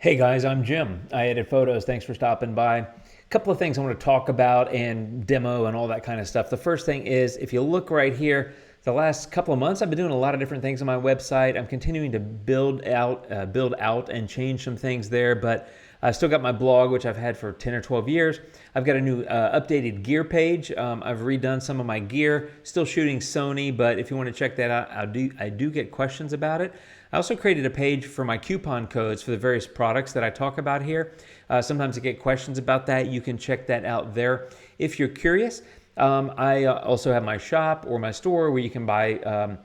Hey guys, I'm Jim. I edit photos. Thanks for stopping by. A couple of things I want to talk about and demo and all that kind of stuff. The first thing is, if you look right here, the last couple of months I've been doing a lot of different things on my website. I'm continuing to build out and change some things there, but I've still got my blog, which I've had for 10 or 12 years. I've got a new updated gear page. I've redone some of my gear, still shooting Sony, but if you want to check that out, I do get questions about it. I also created a page for my coupon codes for the various products that I talk about here. Sometimes I get questions about that. You can check that out there if you're curious. I also have my shop or my store where you can buy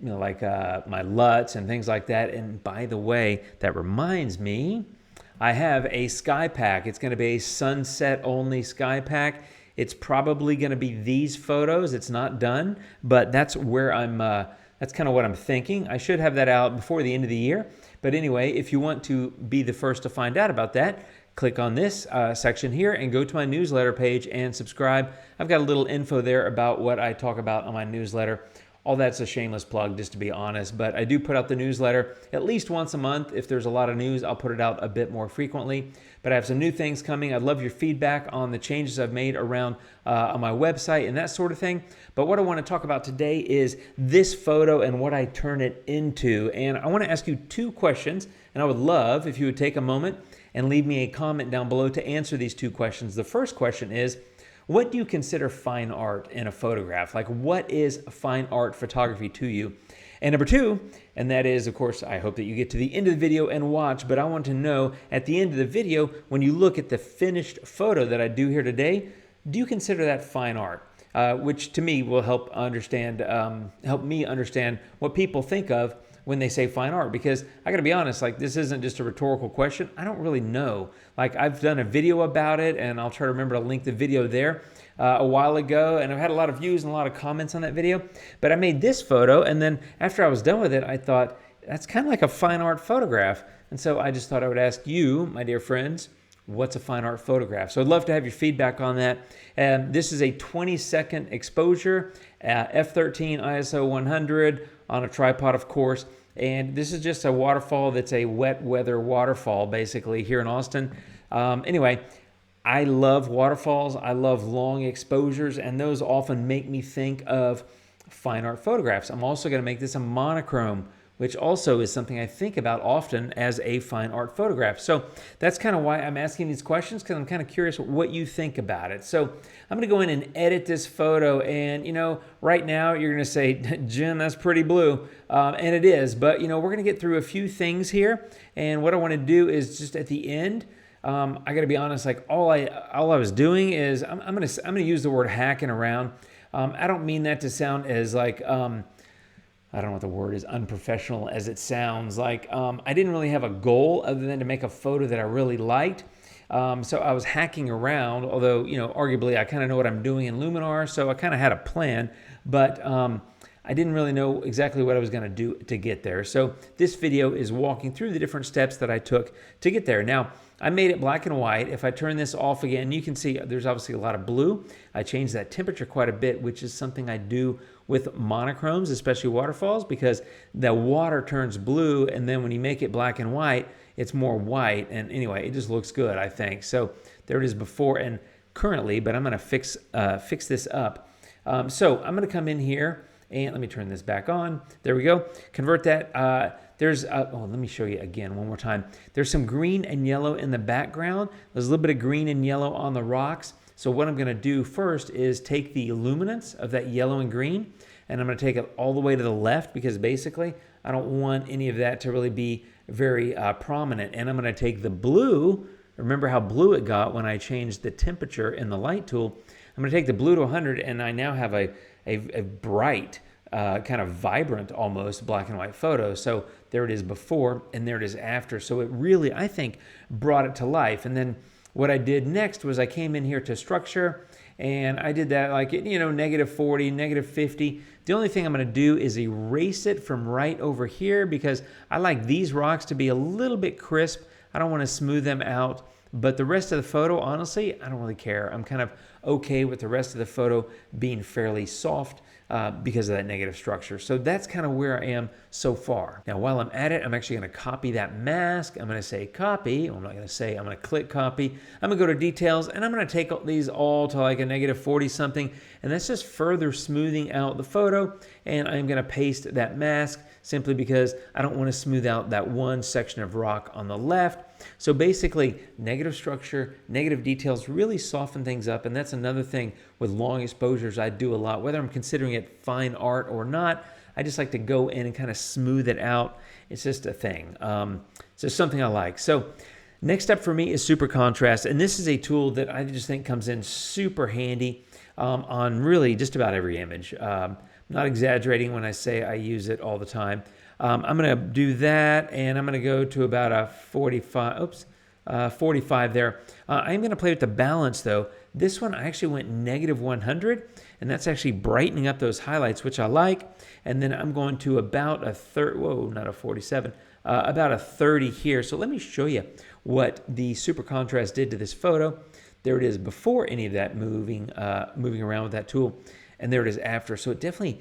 my LUTs and things like that. And by the way, that reminds me, I have a sky pack. It's going to be a sunset only sky pack. It's probably going to be these photos. It's not done, but that's where that's kind of what I'm thinking. I should have that out before the end of the year. But anyway, if you want to be the first to find out about that, click on this section here and go to my newsletter page and subscribe. I've got a little info there about what I talk about on my newsletter. All that's a shameless plug, just to be honest, but I do put out the newsletter at least once a month. If there's a lot of news, I'll put it out a bit more frequently, but I have some new things coming. I'd love your feedback on the changes I've made around on my website and that sort of thing. But what I want to talk about today is this photo and what I turn it into. And I want to ask you two questions, and I would love if you would take a moment and leave me a comment down below to answer these two questions. The first question is, what do you consider fine art in a photograph? Like, what is fine art photography to you? And number two, and that is, of course, I hope that you get to the end of the video and watch, but I want to know at the end of the video, when you look at the finished photo that I do here today, do you consider that fine art? Which to me will help me understand what people think of when they say fine art, because I gotta be honest, like, this isn't just a rhetorical question. I don't really know. Like, I've done a video about it, and I'll try to remember to link the video there a while ago, and I've had a lot of views and a lot of comments on that video. But I made this photo, and then after I was done with it, I thought, that's kind of like a fine art photograph. And so I just thought I would ask you, my dear friends, what's a fine art photograph? So I'd love to have your feedback on that. This is a 20-second exposure, f13 ISO 100 on a tripod, of course. And this is just a waterfall that's a wet weather waterfall, basically, here in Austin. Anyway, I love waterfalls. I love long exposures, and those often make me think of fine art photographs. I'm also going to make this a monochrome, which also is something I think about often as a fine art photograph. So that's kind of why I'm asking these questions, because I'm kind of curious what you think about it. So I'm going to go in and edit this photo, and right now you're going to say, Jim, that's pretty blue, and it is. But we're going to get through a few things here, and what I want to do is just at the end, I got to be honest, like all I was doing is I'm going to use the word hacking around. I don't mean that to sound as like I don't know what the word is, unprofessional as it sounds. Like, I didn't really have a goal other than to make a photo that I really liked. So I was hacking around, although, arguably I kind of know what I'm doing in Luminar, so I kind of had a plan, but I didn't really know exactly what I was going to do to get there. So this video is walking through the different steps that I took to get there. Now, I made it black and white. If I turn this off again, you can see there's obviously a lot of blue. I changed that temperature quite a bit, which is something I do with monochromes, especially waterfalls, because the water turns blue, and then when you make it black and white, it's more white. And anyway, it just looks good, I think. So there it is before and currently, but I'm going to fix this up. So I'm going to come in here, and let me turn this back on. There we go. Convert that. Let me show you again one more time. There's some green and yellow in the background. There's a little bit of green and yellow on the rocks. So what I'm going to do first is take the luminance of that yellow and green, and I'm going to take it all the way to the left, because basically I don't want any of that to really be very prominent. And I'm going to take the blue. Remember how blue it got when I changed the temperature in the light tool. I'm going to take the blue to 100, and I now have a bright, kind of vibrant almost black and white photo. So there it is before, and there it is after. So it really, I think, brought it to life. And then what I did next was I came in here to structure, and I did that like, -40, -50. The only thing I'm going to do is erase it from right over here, because I like these rocks to be a little bit crisp. I don't want to smooth them out, But the rest of the photo, honestly, I don't really care. I'm kind of okay with the rest of the photo being fairly soft because of that negative structure. So that's kind of where I am so far. Now, while I'm at it, I'm actually going to copy that mask. I'm going to say copy. I'm not going to say, I'm going to click copy. I'm going to go to details, and I'm going to take these all to like a negative 40 something, and that's just further smoothing out the photo. And I'm going to paste that mask simply because I don't want to smooth out that one section of rock on the left. So basically, negative structure, negative details really soften things up, and that's another thing with long exposures I do a lot. Whether I'm considering it fine art or not, I just like to go in and kind of smooth it out. It's just a thing. It's just something I like. So next up for me is super contrast, and this is a tool that I just think comes in super handy on really just about every image. I'm not exaggerating when I say I use it all the time. I'm going to do that, and I'm going to go to about a 45 there. I'm going to play with the balance, though. This one, I actually went negative 100, and that's actually brightening up those highlights, which I like. And then I'm going to about a 30, whoa, not a 47, about a 30 here. So let me show you what the super contrast did to this photo. There it is before any of that moving around with that tool. And there it is after. So it definitely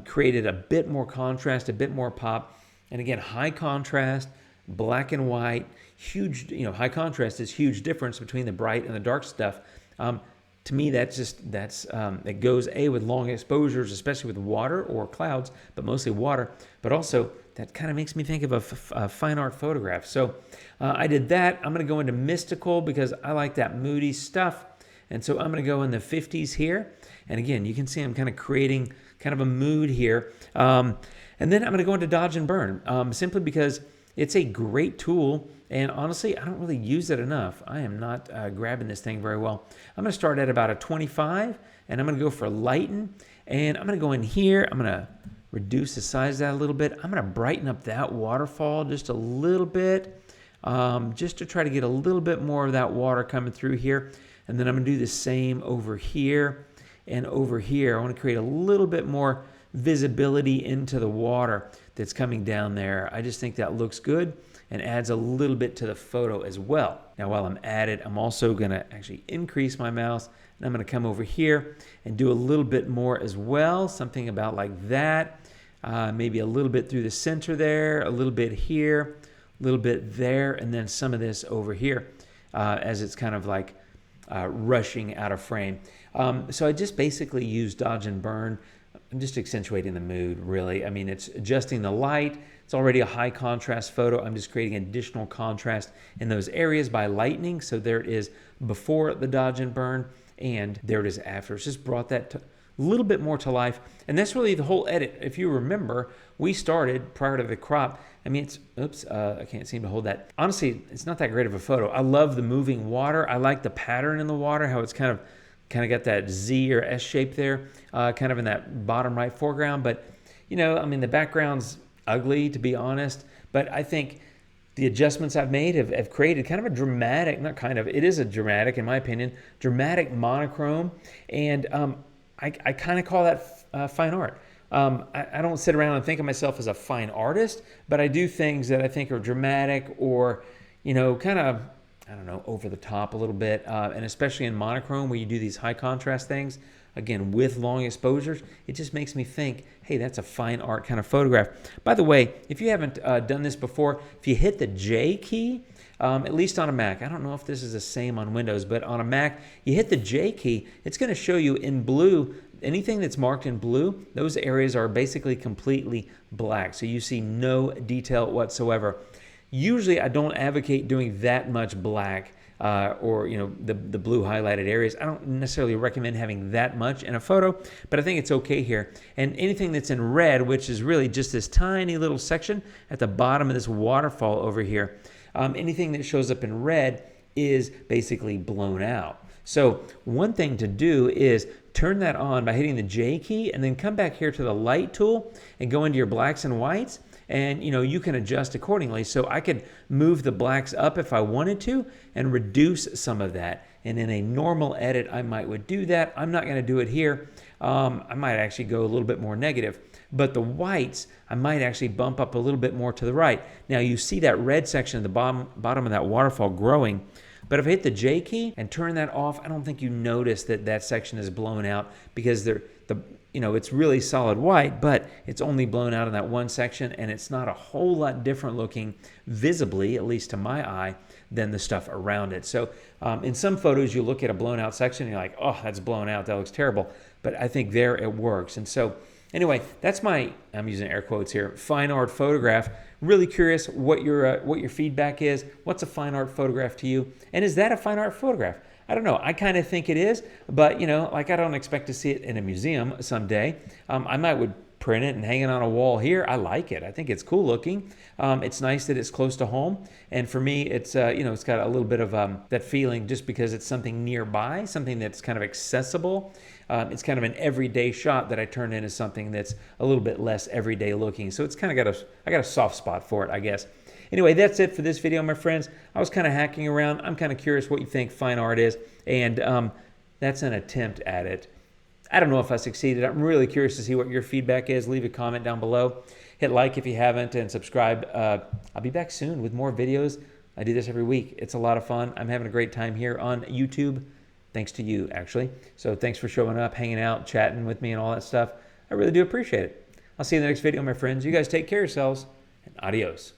created a bit more contrast, a bit more pop. And again, high contrast, black and white, huge, high contrast is huge difference between the bright and the dark stuff. To me, it goes with long exposures, especially with water or clouds, but mostly water. But also, that kind of makes me think of a fine art photograph. So I did that. I'm going to go into mystical because I like that moody stuff. And so I'm going to go in the 50s here. And again, you can see I'm kind of creating kind of a mood here. And then I'm going to go into dodge and burn simply because it's a great tool. And honestly, I don't really use it enough. I am not grabbing this thing very well. I'm going to start at about a 25, and I'm going to go for lighten. And I'm going to go in here. I'm going to reduce the size of that a little bit. I'm going to brighten up that waterfall just a little bit, just to try to get a little bit more of that water coming through here. And then I'm going to do the same over here and over here. I want to create a little bit more visibility into the water that's coming down there. I just think that looks good and adds a little bit to the photo as well. Now, while I'm at it, I'm also going to actually increase my mouse, and I'm going to come over here and do a little bit more as well, something about like that. Maybe a little bit through the center there, a little bit here, a little bit there, and then some of this over here as it's kind of like rushing out of frame. So I just basically use dodge and burn. I'm just accentuating the mood, really. I mean, it's adjusting the light. It's already a high contrast photo. I'm just creating additional contrast in those areas by lightening. So there it is before the dodge and burn, and there it is after. It's just brought that a little bit more to life. And that's really the whole edit. If you remember, we started prior to the crop. I mean, I can't seem to hold that. Honestly, it's not that great of a photo. I love the moving water. I like the pattern in the water, how it's kind of got that Z or S shape there, kind of in that bottom right foreground. But, I mean, the background's ugly, to be honest. But I think the adjustments I've made have created kind of a dramatic, it is a dramatic, in my opinion, dramatic monochrome. And I kind of call that fine art. I don't sit around and think of myself as a fine artist, but I do things that I think are dramatic or, kind of, over the top a little bit. And especially in monochrome where you do these high contrast things, again, with long exposures, it just makes me think, hey, that's a fine art kind of photograph. By the way, if you haven't done this before, if you hit the J key, at least on a Mac, I don't know if this is the same on Windows, but on a Mac, you hit the J key, it's going to show you in blue, anything that's marked in blue, those areas are basically completely black. So you see no detail whatsoever. Usually I don't advocate doing that much black or the blue highlighted areas. I don't necessarily recommend having that much in a photo, but I think it's okay here. And anything that's in red, which is really just this tiny little section at the bottom of this waterfall over here, anything that shows up in red is basically blown out. So one thing to do is turn that on by hitting the J key and then come back here to the light tool and go into your blacks and whites. And you can adjust accordingly. So I could move the blacks up if I wanted to and reduce some of that. And in a normal edit, I would do that. I'm not going to do it here. I might actually go a little bit more negative. But the whites, I might actually bump up a little bit more to the right. Now you see that red section at the bottom of that waterfall growing. But if I hit the J key and turn that off, I don't think you notice that that section is blown out, because it's really solid white, but it's only blown out in that one section, and it's not a whole lot different looking visibly, at least to my eye, than the stuff around it. So in some photos, you look at a blown out section and you're like, oh, that's blown out, that looks terrible. But I think there it works. And so anyway, that's my, I'm using air quotes here, fine art photograph. Really curious what your feedback is. What's a fine art photograph to you? And is that a fine art photograph? I don't know. I kind of think it is, but like, I don't expect to see it in a museum someday. I would print it and hang it on a wall here. I like it. I think it's cool looking. It's nice that it's close to home, and for me, it's it's got a little bit of that feeling just because it's something nearby, something that's kind of accessible. It's kind of an everyday shot that I turned into something that's a little bit less everyday looking. So it's kind of I got a soft spot for it, I guess. Anyway, that's it for this video, my friends. I was kind of hacking around. I'm kind of curious what you think fine art is, and that's an attempt at it. I don't know if I succeeded. I'm really curious to see what your feedback is. Leave a comment down below. Hit like if you haven't, and subscribe. I'll be back soon with more videos. I do this every week. It's a lot of fun. I'm having a great time here on YouTube. Thanks to you, actually. So thanks for showing up, hanging out, chatting with me, and all that stuff. I really do appreciate it. I'll see you in the next video, my friends. You guys take care of yourselves, and adios.